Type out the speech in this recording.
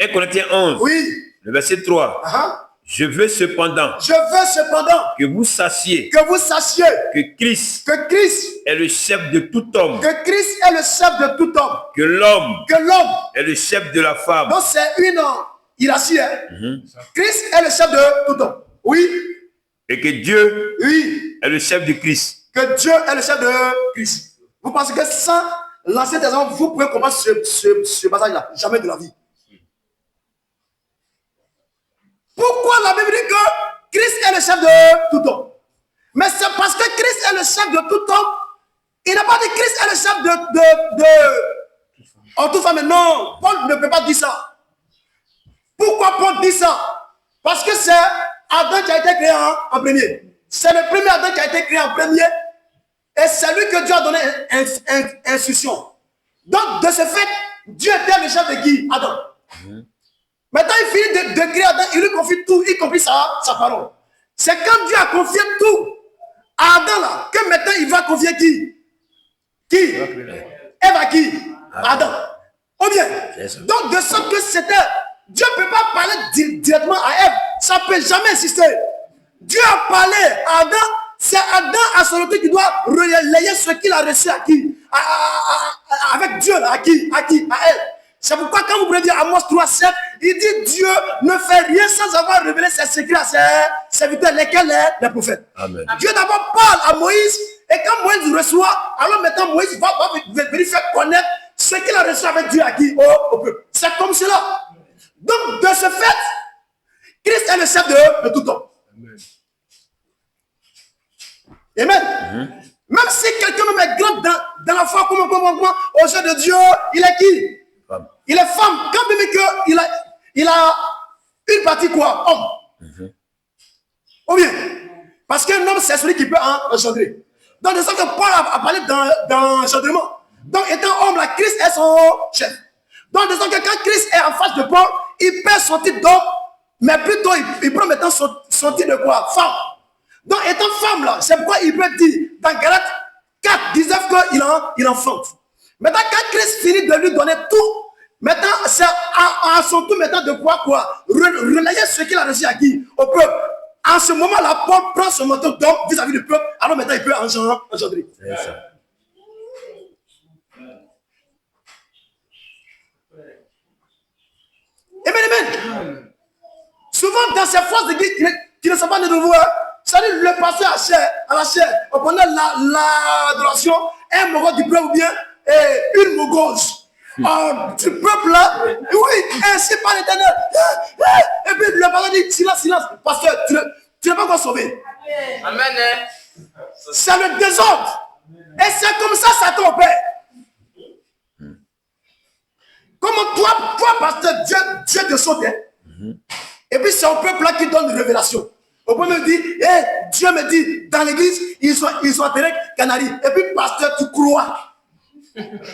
1 Corinthiens 11, Oui. le verset 3. Je veux cependant que vous sachiez que Christ est le chef de tout homme. Que Christ est le chef de tout homme. Que l'homme Que l'homme est le chef de la femme. Donc c'est une hiérarchie. Hein? Christ est le chef de tout homme. Oui. Et que Dieu oui. est le chef de Christ. Que Dieu est le chef de Christ. Vous pensez que sans l'Ancien Testament, vous pouvez comprendre ce passage-là? Jamais de la vie. Pourquoi la Bible dit que Christ est le chef de tout homme? Mais c'est parce que Christ est le chef de tout homme. Il n'a pas dit Christ est le chef de toute femme. Non, Paul ne peut pas dire ça. Pourquoi Paul dit ça? Parce que c'est Adam qui a été créé en premier. C'est le premier Adam qui a été créé en premier. Et c'est lui que Dieu a donné instruction. Donc, de ce fait, Dieu était le chef de qui? Adam. Maintenant, il finit de créer Adam, il lui confie tout, y compris sa parole. C'est quand Dieu a confié tout à Adam là, que maintenant il va confier qui? Qui? Ève à qui? Adam. Ou bien? Donc, de sorte que c'était... Dieu ne peut pas parler directement à Ève. Ça ne peut jamais exister. Dieu a parlé à Adam. C'est Adam à son autorité qui doit relayer ce qu'il a reçu à qui? Avec Dieu, là, à qui? À elle. C'est pourquoi quand vous prenez dire Amos 3:7, il dit Dieu ne fait rien sans avoir révélé ses secrets à ses serviteurs, lesquels les prophètes. Amen. Dieu d'abord parle à Moïse, et quand Moïse reçoit, alors maintenant Moïse va venir faire connaître ce qu'il a reçu avec Dieu à qui? Au peuple. C'est comme cela. Donc, de ce fait, Christ est le chef de tout homme. Amen. Même si quelqu'un est grand dans la foi, comme au jeu de Dieu, il est qui? Femme. Il est femme. Quand même il a une partie quoi? Homme. Ou bien, parce qu'un homme, c'est celui qui peut engendrer. Donc, de ça que Paul a parlé d'engendrement. Donc, étant homme, là, Christ est son chef. Donc, de ça que quand Christ est en face de Paul, il perd son titre d'homme, mais plutôt il prend maintenant son titre de quoi? Femme. Donc, étant femme, là, c'est pourquoi il peut dire dans Galates 4:19 qu'il enfante. Maintenant, quand Christ finit de lui donner tout, maintenant, c'est à son tour maintenant de quoi? Relayer ce qu'il a reçu à qui? Au peuple. En ce moment-là, Paul prend son manteau d'homme vis-à-vis du peuple, alors maintenant il peut engendrer. C'est ça. Amen. Souvent, dans ces fausses églises qui ne sont pas de nouveau, c'est-à-dire le pasteur à la chair, pendant l'adoration, un mogo du peuple ou bien une mogose. Du peuple là, oui, ainsi par l'Éternel. Et puis le pasteur dit silence, pasteur, tu n'es pas encore sauvé. Amen. C'est le désordre. Et c'est comme ça Satan opère. Comment toi pasteur, Dieu te saute. Et puis c'est au peuple là qui donne une révélation. Au peuple me dit, Dieu me dit, dans l'église, ils sont enterrés canaries. Et puis pasteur, tu crois.